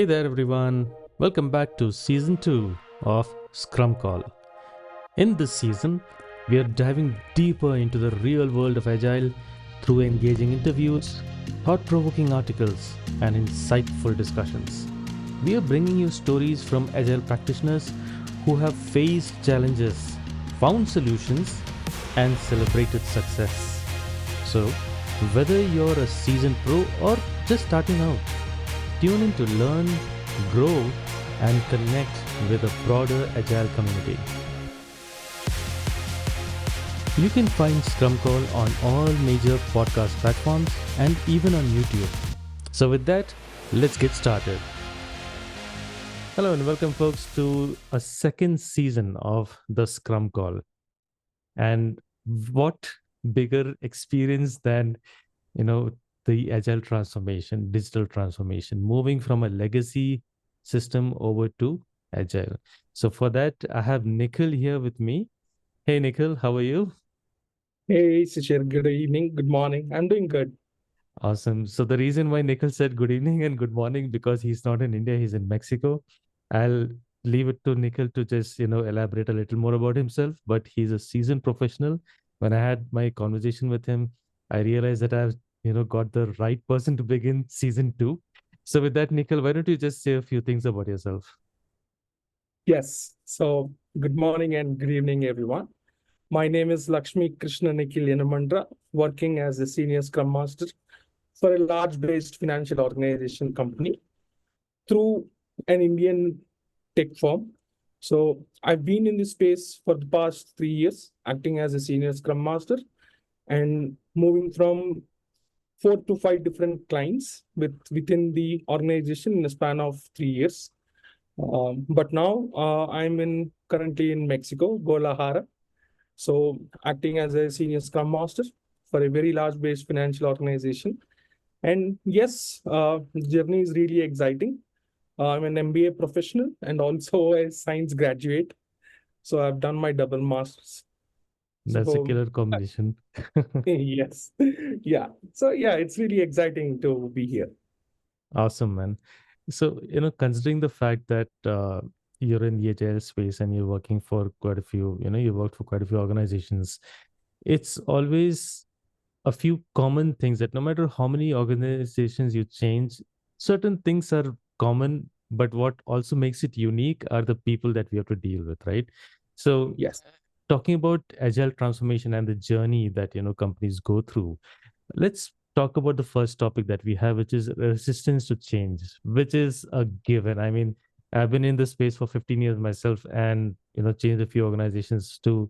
Hey there, everyone. Welcome back to season 2 of Scrum Call. In this season, we are diving deeper into the real world of Agile through engaging interviews, thought provoking articles, and insightful discussions. We are bringing you stories from Agile practitioners who have faced challenges, found solutions, and celebrated success. So, whether you're a seasoned pro or just starting out, tune in to learn, grow, and connect with a broader Agile community. You can find Scrum Call on all major podcast platforms and even on YouTube. So with that, let's get started. Hello and welcome folks to a second season of the Scrum Call. And what bigger experience than, the Agile transformation, digital transformation, moving from a legacy system over to Agile. So for that, I have Nikhil here with me. Hey, Nikhil, how are you? Hey, Shishir, good evening, good morning. I'm doing good. Awesome. So the reason why Nikhil said good evening and good morning because he's not in India, he's in Mexico. I'll leave it to Nikhil to just, elaborate a little more about himself, but he's a seasoned professional. When I had my conversation with him, I realized that I've, got the right person to begin season 2. So with that, Nikhil, why don't you just say a few things about yourself? Yes, so good morning and good evening, everyone. My name is Lakshmi Krishna Nikhil Yenamandra, working as a senior Scrum Master for a large-based financial organization company through an Indian tech firm. So I've been in this space for the past 3 years, acting as a senior Scrum Master and moving from 4 to 5 different clients within the organization in a span of 3 years. But now I'm currently in Mexico, Guadalajara. So acting as a senior Scrum Master for a very large-based financial organization. And yes, the journey is really exciting. I'm an MBA professional and also a science graduate. So I've done my double masters. That's a So killer combination. yes, yeah. So yeah, it's really exciting to be here. Awesome, man. So, considering the fact that you're in the agile space and you're working for quite a few, you worked for quite a few organizations, it's always a few common things that no matter how many organizations you change, certain things are common, but what also makes it unique are the people that we have to deal with, right? So, Yes. talking about agile transformation and the journey that, companies go through, let's talk about the first topic that we have, which is resistance to change, which is a given. I mean, I've been in this space for 15 years myself and, changed a few organizations too.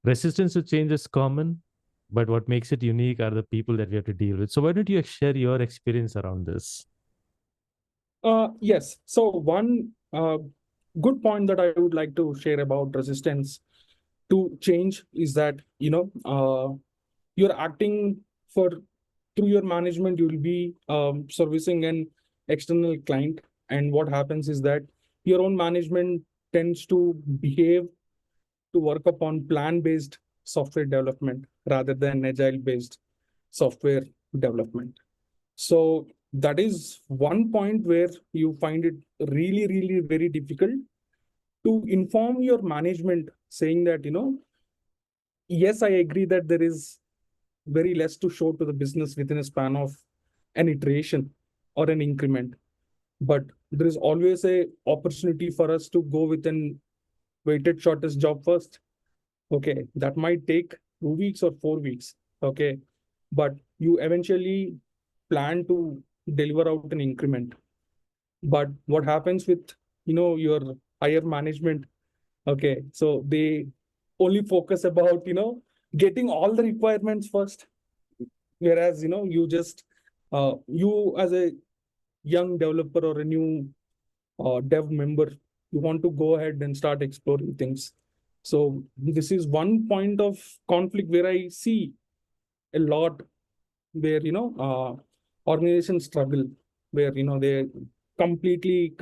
Resistance to change is common, but what makes it unique are the people that we have to deal with. So why don't you share your experience around this? Yes. So one good point that I would like to share about resistance to change is that you're acting for through your management. You will be servicing an external client, and what happens is that your own management tends to behave to work upon plan-based software development rather than agile-based software development. So that is one point where you find it really, really very difficult to inform your management saying that, yes, I agree that there is very less to show to the business within a span of an iteration or an increment. But there is always a opportunity for us to go with an weighted shortest job first. Okay, that might take 2 weeks or 4 weeks. Okay, but you eventually plan to deliver out an increment. But what happens with your higher management? Okay, so they only focus about getting all the requirements first, whereas you just you as a young developer or a new dev member, you want to go ahead and start exploring things. So this is one point of conflict where I see a lot, where organizations struggle, where they're completely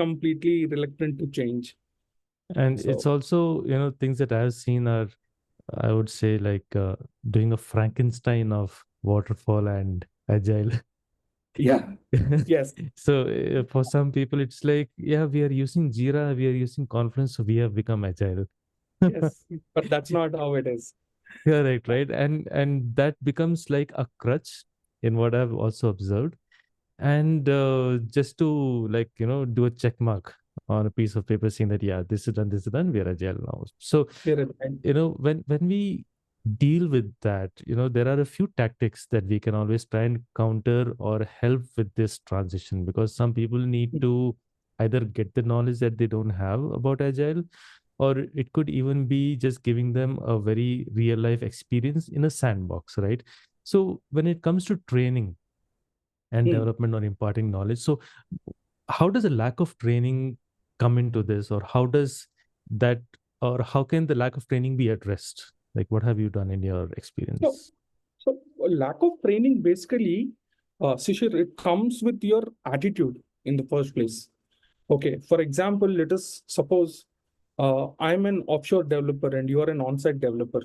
reluctant to change. And it's So also, things that I've seen are, I would say, like doing a Frankenstein of waterfall and agile. Yeah. Yes. So for some people, it's like, yeah, we are using Jira, we are using Confluence, so we have become agile. Yes. But that's not how it is. Correct, right? And that becomes like a crutch in what I've also observed. And just to like, do a check mark on a piece of paper saying that, yeah, this is done, we are agile now. So, Very right. when we deal with that, there are a few tactics that we can always try and counter or help with this transition, because some people need to either get the knowledge that they don't have about agile, or it could even be just giving them a very real life experience in a sandbox, right? So when it comes to training and Hmm. development or imparting knowledge, so how does a lack of training come into this, or how does that, or how can the lack of training be addressed? Like, what have you done in your So, experience? so a lack of training basically, Shishir, it comes with your attitude in the first place. Okay. For example, let us suppose I'm an offshore developer and you are an on-site developer.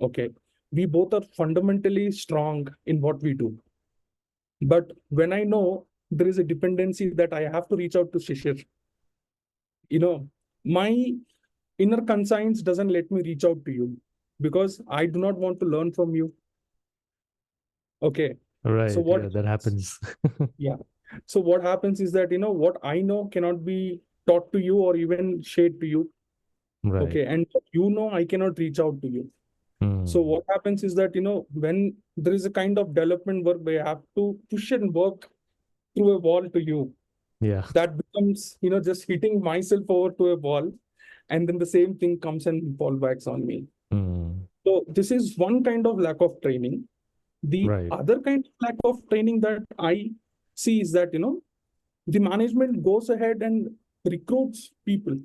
Okay. We both are fundamentally strong in what we do. But when I know there is a dependency that I have to reach out to Shishir, my inner conscience doesn't let me reach out to you because I do not want to learn from you. Okay. So Right, what yeah, that happens. yeah. So what happens is that what I know cannot be taught to you or even shared to you. Right. Okay. And I cannot reach out to you. So Hmm. what happens is that when there is a kind of development work where I have to push and work through a wall to you, Yeah. that becomes just hitting myself over to a wall, and then the same thing comes and fall backs on me. Hmm. So this is one kind of lack of training. The Right. other kind of lack of training that I see is that the management goes ahead and recruits people,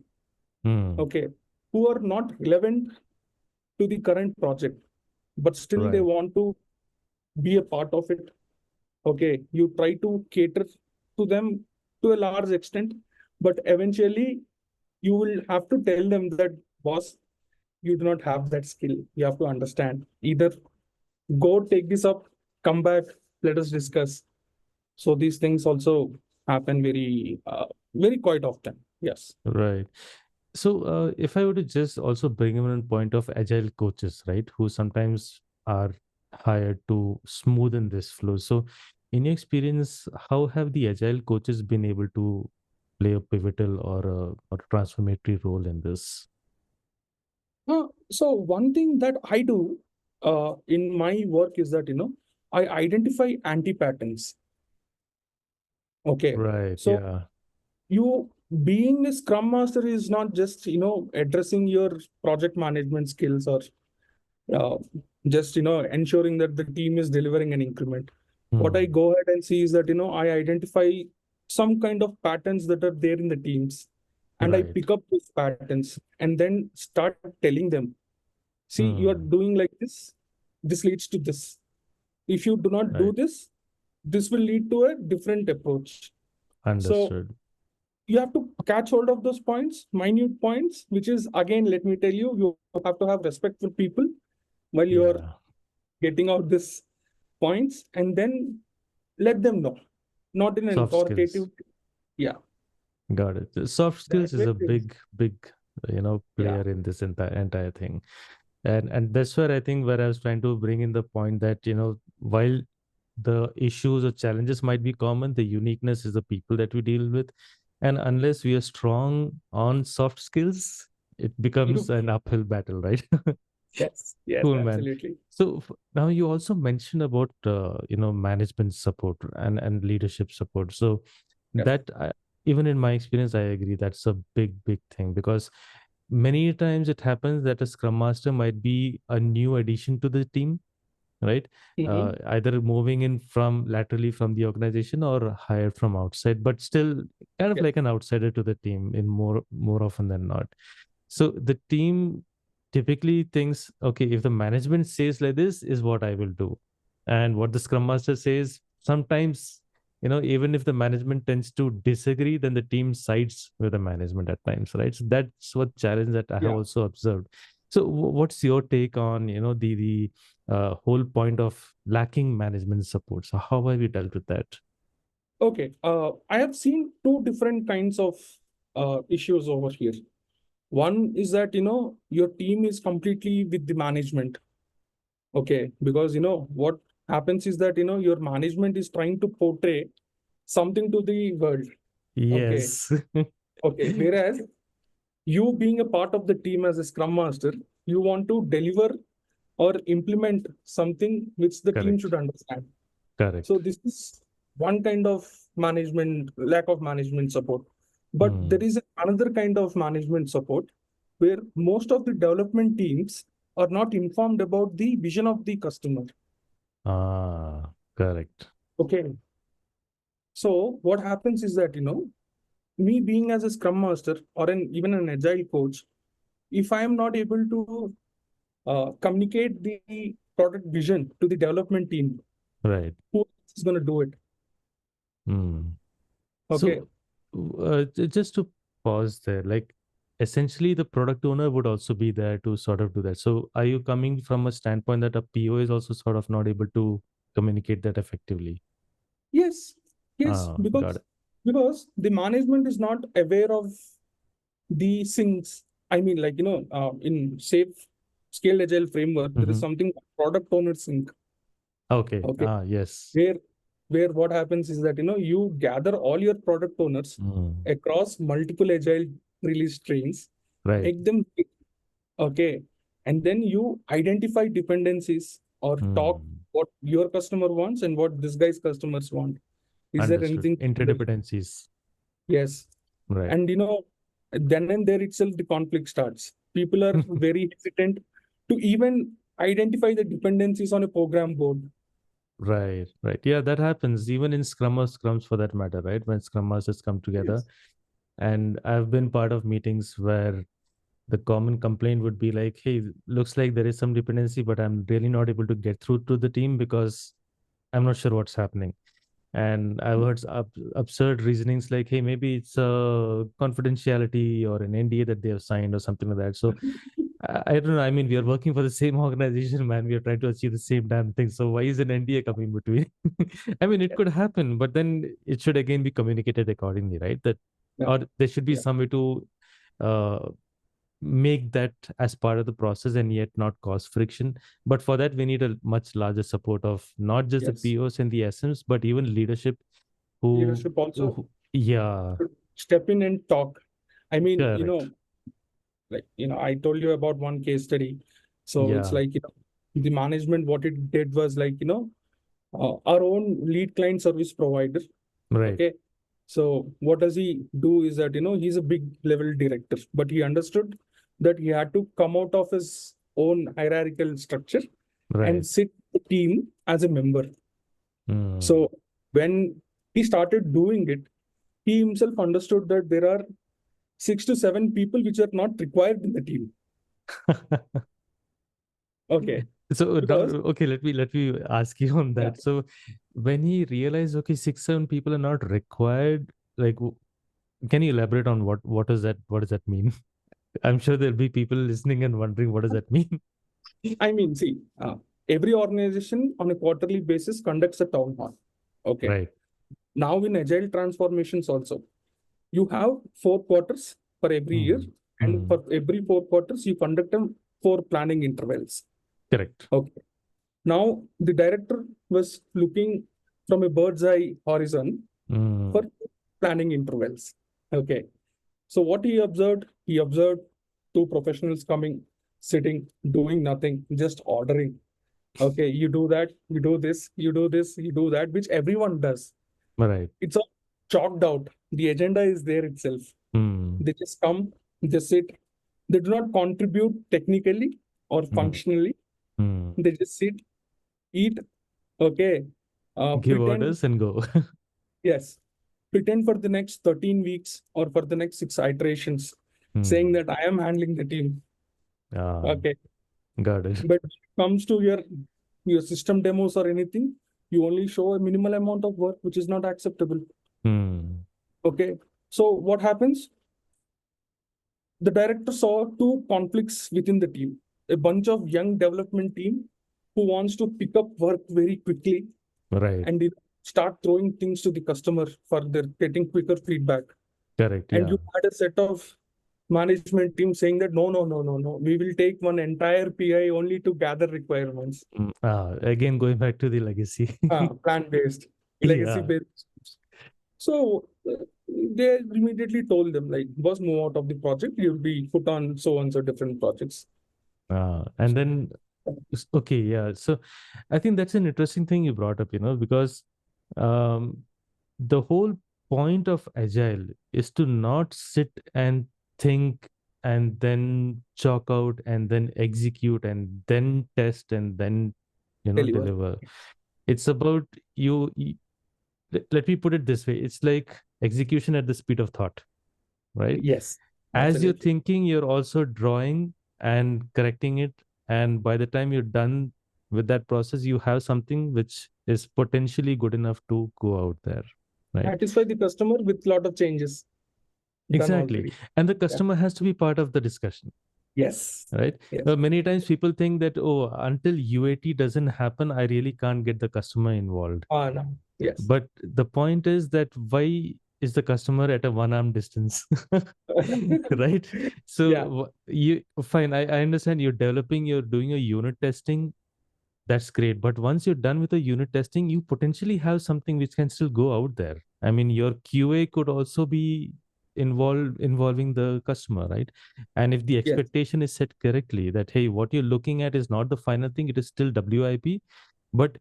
Hmm. okay, who are not relevant to the current project, but still they Right. want to be a part of it. Okay, you try to cater to them to a large extent, but eventually you will have to tell them that, boss, you do not have that skill. You have to understand. Either go take this up, come back, let us discuss. So these things also happen very quite often. Yes. Right. So, if I were to just also bring in a point of agile coaches, right, who sometimes are hired to smoothen this flow. So, in your experience, how have the agile coaches been able to play a pivotal or transformatory role in this? So one thing that I do in my work is that I identify anti-patterns. Okay. Right. So Yeah. you being a scrum master is not just addressing your project management skills or uh, just ensuring that the team is delivering an increment. What I Hmm. go ahead and see is that I identify some kind of patterns that are there in the teams, and I Right. pick up those patterns and then start telling them, see, you are Hmm. doing like this leads to this. If you do not do Right. this will lead to a different approach. So Understood. you have to catch hold of those points, minute points, which is, again, let me tell you, you have to have respect for people while you're Yeah. getting out this points, and then let them know, not in an Soft authoritative. skills. Yeah. Got it. The soft That skills is way a there is. big, Yeah. player in this entire thing. And that's where I think where I was trying to bring in the point that, while the issues or challenges might be common, the uniqueness is the people that we deal with. And unless we are strong on soft skills, it becomes You. an uphill battle, right? Yes. Yes. Cool, man. Absolutely. So now you also mentioned about management support and leadership support. So Yes. that even in my experience, I agree that's a big thing, because many times it happens that a scrum master might be a new addition to the team, right? Mhm. Either moving in from laterally from the organization or hired from outside, but still kind of Yes. like an outsider to the team in more often than not. So the team typically thinks, okay, if the management says like this is what I will do. And what the scrum master says, sometimes, even if the management tends to disagree, then the team sides with the management at times, right? So that's what challenge that I have Yeah. also observed. So what's your take on, the whole point of lacking management support? So how have you dealt with that? Okay, I have seen two different kinds of issues over here. One is that, your team is completely with the management. Okay, because, what happens is that, your management is trying to portray something to the world. Okay, Yes. okay. Whereas you being a part of the team as a Scrum Master, you want to deliver or implement something which the team Correct. should understand. So Correct. this is one kind of management, lack of management support. But there Hmm. is another kind of management support where most of the development teams are not informed about the vision of the customer. Correct. Okay. So what happens is that, me being as a Scrum Master or even an Agile coach, if I am not able to communicate the product vision to the development team, Right. who else is going to do it? Hmm. Okay. So, just to pause there, like essentially the product owner would also be there to sort of do that. So, are you coming from a standpoint that a PO is also sort of not able to communicate that effectively? Yes, yes, Got because it. the management is not aware of the things. I mean, like, in safe scaled agile framework, there is Hmm. something called product owner sync. Okay. Okay, Yes. where what happens is that, you gather all your product owners Mm. across multiple agile release streams, Right. make them pick, okay, and then you identify dependencies or talk Mm. what your customer wants and what this guy's customers want. Is there Understood. anything? Interdependencies. Yes. Right. And then and there itself the conflict starts. People are very hesitant to even identify the dependencies on a program board. Right. Right. Yeah, that happens even in Scrum or Scrums for that matter, right? When Scrum Masters come together. Yes. And I've been part of meetings where the common complaint would be like, hey, looks like there is some dependency, but I'm really not able to get through to the team because I'm not sure what's happening. And I've heard absurd reasonings like, hey, maybe it's a confidentiality or an NDA that they have signed or something like that. So I don't know. I mean, we are working for the same organization, man. We are trying to achieve the same damn thing. So why is an NDA coming between? I mean, it could happen, but then it should again be communicated accordingly, right? That Yeah. or there should be Yeah. some way to uh, make that as part of the process and yet not cause friction. But for that, we need a much larger support of not just the Yes. POs and the SMs, but even leadership who, Leadership also yeah, should step in and talk. I mean, correct. like, I told you about one case study. So it's Yeah, like, the management, what it did was like, our own lead client service provider. right, Okay. So what does he do is that, he's a big level director, but he understood that he had to come out of his own hierarchical structure and right. sit the team as a member. Mm. So when he started doing it, he himself understood that there are 6 to 7 people which are not required in the team. Okay. So now, Because okay, let me ask you on yeah, that. So when he realized, okay, 6, 7 people are not required, like, can you elaborate on what does that mean? I'm sure there'll be people listening and wondering what does that mean. I mean, see, every organization on a quarterly basis conducts a town hall. Okay. Right. Now in agile transformations also, you have 4 quarters for every year, Mm. and Mm. for every 4 quarters, you conduct them 4 planning intervals. Correct. Okay. Now the director was looking from a bird's eye horizon for Mm. planning intervals. Okay. So what he observed 2 professionals coming, sitting, doing nothing, just ordering. Okay, you do that, you do this, you do this, you do that, which everyone does. Right. It's all chalked out. The agenda is there itself. Mm. They just come, they sit. They do not contribute technically or Mm. functionally. Mm. They just sit, eat, okay, Give pretend, orders and go. yes, pretend for the next 13 weeks or for the next 6 iterations, saying Mm. that I am handling the team. Ah, Okay. got it. But when it comes to your system demos or anything, you only show a minimal amount of work, which is not acceptable. Mm. Okay. So what happens? The director saw two conflicts within the team. A bunch of young development team who wants to pick up work very quickly Right. and start throwing things to the customer for their getting quicker feedback. Correct. And Yeah. you had a set of management team saying that no, we will take one entire PI only to gather requirements. Again, going back to the legacy. Plan-based, Yeah. legacy-based. So they immediately told them, like, boss, move out of the project. You'll be put on so and so different projects. And then, okay, yeah. So I think that's an interesting thing you brought up, because um, the whole point of Agile is to not sit and think and then chalk out and then execute and then test and then, Deliver. deliver. It's about let me put it this way. It's like execution at the speed of thought, right? Yes, As you're absolutely. thinking, you're also drawing and correcting it. And by the time you're done with that process, you have something which is potentially good enough to go out there, right? Satisfy the customer with lot of changes done Exactly. already. And the Yeah. customer has to be part of the discussion, Yes. right? Yes. Many times people think that, oh, until UAT doesn't happen, I really can't get the customer involved. No. Yes. But the point is that why is the customer at a one arm distance? Right? Yeah. So you fine. I understand you're developing, you're doing a unit testing. That's great. But once you're done with the unit testing, you potentially have something which can still go out there. I mean, your QA could also be involving the customer, right? And if the Yes. expectation is set correctly, that hey, what you're looking at is not the final thing, it is still WIP. But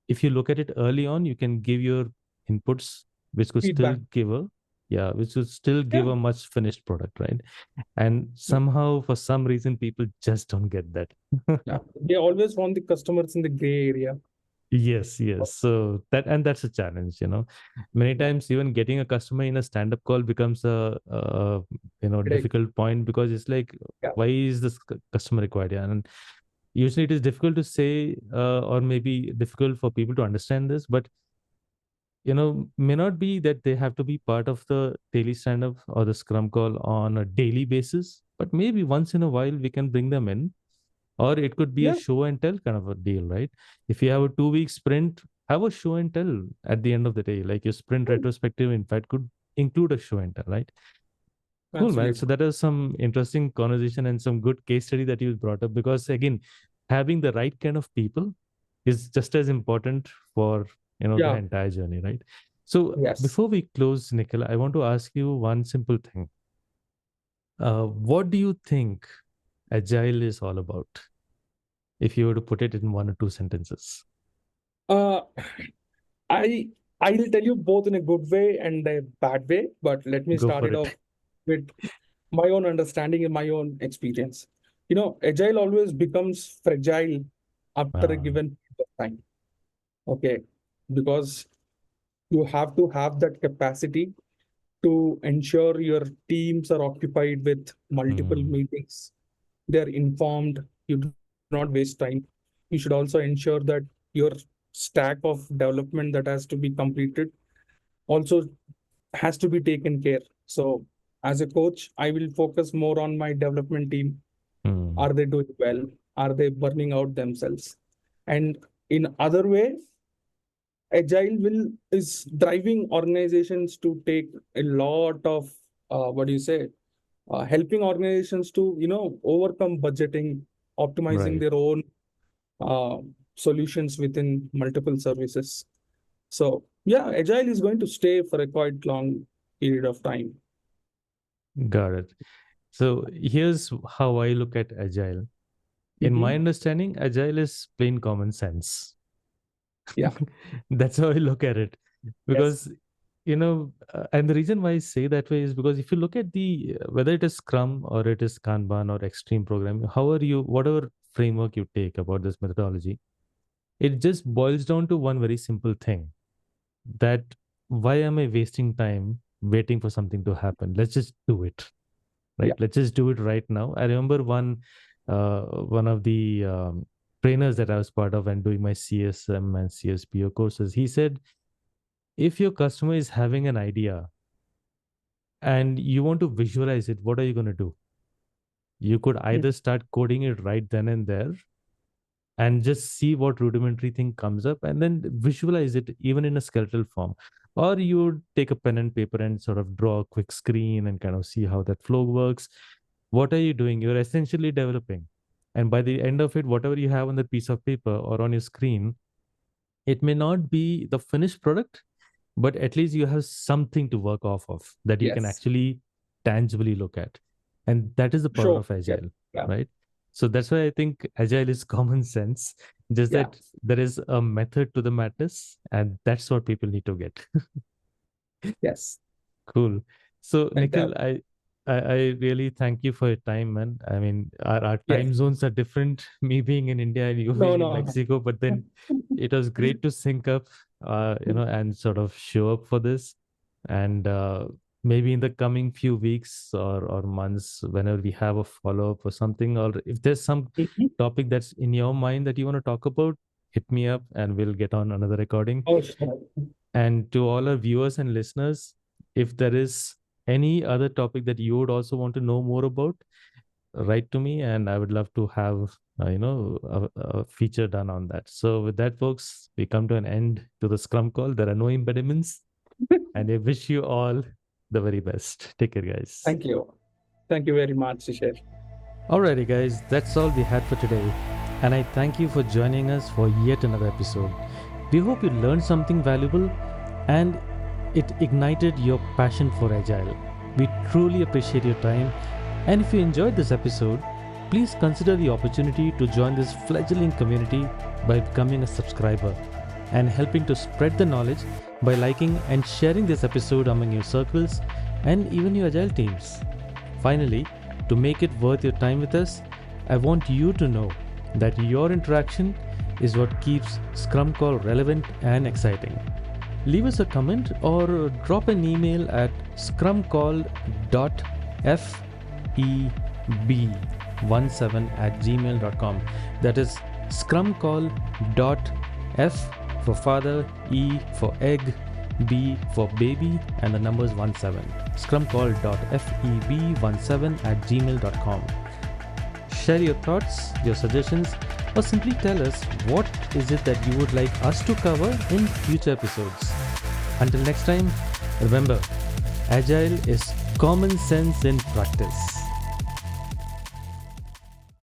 if you look at it early on, you can give your inputs, which could still Feedback. give a yeah, which would still give Yeah. a much finished product, right? And somehow, for some reason, people just don't get that. Yeah. They always want the customers in the gray area. Yes, yes. So that's a challenge, Many Yeah. times, even getting a customer in a stand-up call becomes a Headache. difficult point because it's like, Yeah. why is this customer required? Yeah, and usually it is difficult to say, or maybe difficult for people to understand this, but may not be that they have to be part of the daily stand-up or the scrum call on a daily basis, but maybe once in a while we can bring them in, or it could be a Yeah. show and tell kind of a deal, right? If you have a 2 week sprint, have a show and tell at the end of the day, like your sprint retrospective, in fact, could include a show and tell, right? Cool, man. So Absolutely. that is some interesting conversation and some good case study that you brought up, because again, having the right kind of people is just as important for the Yeah. entire journey, right? So Yes. before we close, Nikhil, I want to ask you one simple thing. What do you think Agile is all about, if you were to put it in one or two sentences? Uh, I I'll tell you both in a good way and a bad way, but let me Go start for it it. off with my own understanding and my own experience. Agile always becomes fragile after a Ah, given period of time. Okay, because you have to have that capacity to ensure your teams are occupied with multiple mm, meetings. They're informed. You do not waste time. You should also ensure that your stack of development that has to be completed also has to be taken care. So as a coach, I will focus more on my development team. mm, Are they doing well? Are they burning out themselves? And in other way, agile will is driving organizations to take a lot of what do you say helping organizations to overcome budgeting, optimizing right. their own uh, solutions within multiple services. So yeah, agile is going to stay for a quite long period of time. Got it. So here's how I look at Agile. In my Hmm. understanding, Agile is plain common sense. Yeah. That's how I look at it. Yes. Because, and the reason why I say that way is because if you look at whether it is Scrum or it is Kanban or extreme programming, whatever framework you take about this methodology, it just boils down to one very simple thing, that why am I wasting time waiting for something to happen? Let's just do it, right? Yeah. Let's just do it right now. I remember one of the trainers that I was part of and doing my CSM and CSPO courses. He said, if your customer is having an idea and you want to visualize it, what are you going to do? You could Mm. either start coding it right then and there, and just see what rudimentary thing comes up and then visualize it even in a skeletal form. Or you would take a pen and paper and sort of draw a quick screen and kind of see how that flow works. What are you doing? You're essentially developing. And by the end of it, whatever you have on the piece of paper or on your screen, it may not be the finished product, but at least you have something to work off of that you can Yes. actually tangibly look at. And that is the power Sure. of Agile, Yeah. right? So that's why I think Agile is common sense, just Yeah. that there is a method to the madness, and that's what people need to get. Yes. Cool. So, Nikhil, Fantastic. I really thank you for your time, man. I mean, our Yes. time zones are different, me being in India and you No, being in no. Mexico, but then it was great to sync up, and sort of show up for this. And maybe in the coming few weeks or months, whenever we have a follow-up or something, or if there's some Mhm. topic that's in your mind that you want to talk about, hit me up and we'll get on another recording. Oh, sure. And to all our viewers and listeners, if there is any other topic that you would also want to know more about, write to me and I would love to have a feature done on that. So with that, folks, we come to an end to the Scrum Call. There are no impediments, and I wish you all the very best. Take care, guys. Thank you. Thank you very much, Shishir. Alrighty, guys, that's all we had for today. And I thank you for joining us for yet another episode. We hope you learned something valuable and it ignited your passion for Agile. We truly appreciate your time. And if you enjoyed this episode, please consider the opportunity to join this fledgling community by becoming a subscriber and helping to spread the knowledge by liking and sharing this episode among your circles and even your Agile teams. Finally, to make it worth your time with us, I want you to know that your interaction is what keeps Scrum Call relevant and exciting. Leave us a comment or drop an email at scrumcall.feb17@gmail.com. That is scrumcall.f for father, E for egg, B for baby, and the numbers 17. scrumcall.feb17@gmail.com. Share your thoughts, your suggestions, or simply tell us what is it that you would like us to cover in future episodes. Until next time, remember, Agile is common sense in practice.